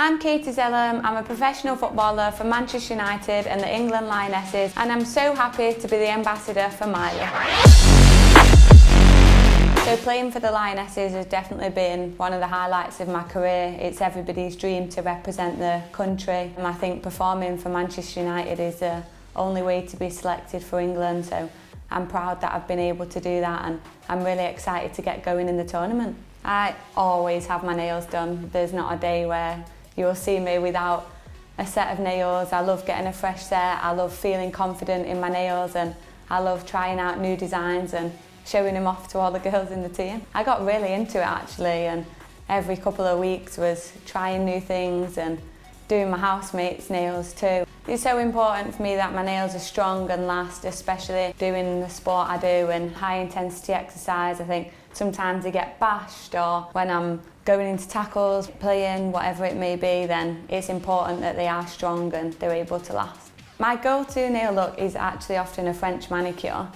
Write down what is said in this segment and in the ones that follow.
I'm Katie Zelem. I'm a professional footballer for Manchester United and the England Lionesses, and I'm so happy to be the ambassador for Mylee. So playing for the Lionesses has definitely been one of the highlights of my career. It's everybody's dream to represent the country, and I think performing for Manchester United is the only way to be selected for England, so I'm proud that I've been able to do that, and I'm really excited to get going in the tournament. I always have my nails done. There's not a day where you'll see me without a set of nails. I love getting a fresh set, I love feeling confident in my nails, and I love trying out new designs and showing them off to all the girls in the team. I got really into it actually, and every couple of weeks was trying new things and doing my housemates' nails too. It's so important for me that my nails are strong and last, especially doing the sport I do and high intensity exercise. I think sometimes they get bashed, or when I'm going into tackles, playing, whatever it may be, then it's important that they are strong and they're able to last. My go-to nail look is actually often a French manicure,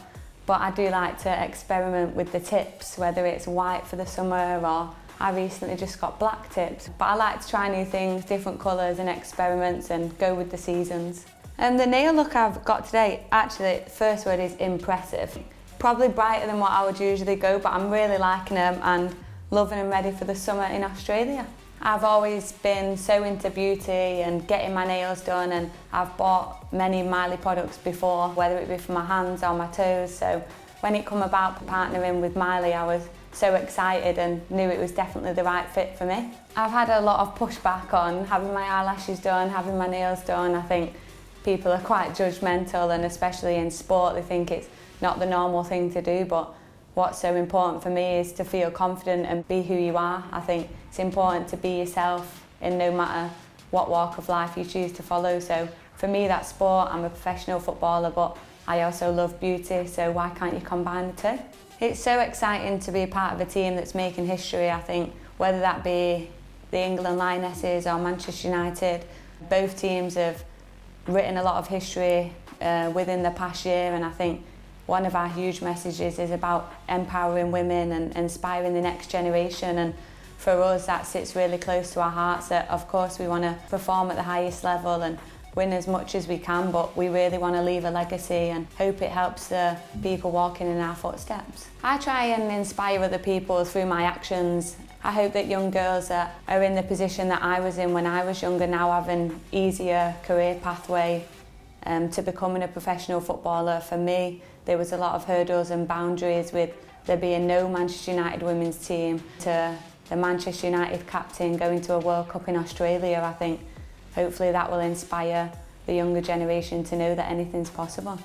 but I do like to experiment with the tips, whether it's white for the summer or I recently just got black tips. But I like to try new things, different colours and experiments, and go with the seasons. And the nail look I've got today, actually, the first word is impressive. Probably brighter than what I would usually go, but I'm really liking them and loving them ready for the summer in Australia. I've always been so into beauty and getting my nails done, and I've bought many Mylee products before, whether it be for my hands or my toes. So when it come about partnering with Mylee, I was so excited and knew it was definitely the right fit for me. I've had a lot of pushback on having my eyelashes done, having my nails done. I think people are quite judgmental, and especially in sport, they think it's not the normal thing to do, but what's so important for me is to feel confident and be who you are. I think it's important to be yourself in no matter what walk of life you choose to follow. So for me, that's sport. I'm a professional footballer, but I also love beauty, so why can't you combine the two? It's so exciting to be a part of a team that's making history. I think whether that be the England Lionesses or Manchester United, both teams have written a lot of history within the past year, and I think one of our huge messages is about empowering women and inspiring the next generation, and for us that sits really close to our hearts. That of course we want to perform at the highest level and win as much as we can, but we really want to leave a legacy and hope it helps the people walking in our footsteps. I try and inspire other people through my actions. I hope that young girls that are in the position that I was in when I was younger now have an easier career pathway to becoming a professional footballer. For me, there was a lot of hurdles and boundaries with there being no Manchester United women's team to the Manchester United captain going to a World Cup in Australia. I think hopefully that will inspire the younger generation to know that anything's possible.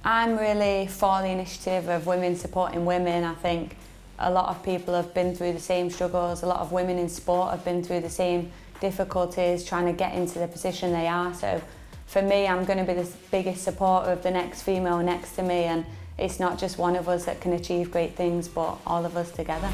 I'm really for the initiative of women supporting women. I think a lot of people have been through the same struggles. A lot of women in sport have been through the same difficulties trying to get into the position they are. So for me, I'm going to be the biggest supporter of the next female next to me, and it's not just one of us that can achieve great things, but all of us together.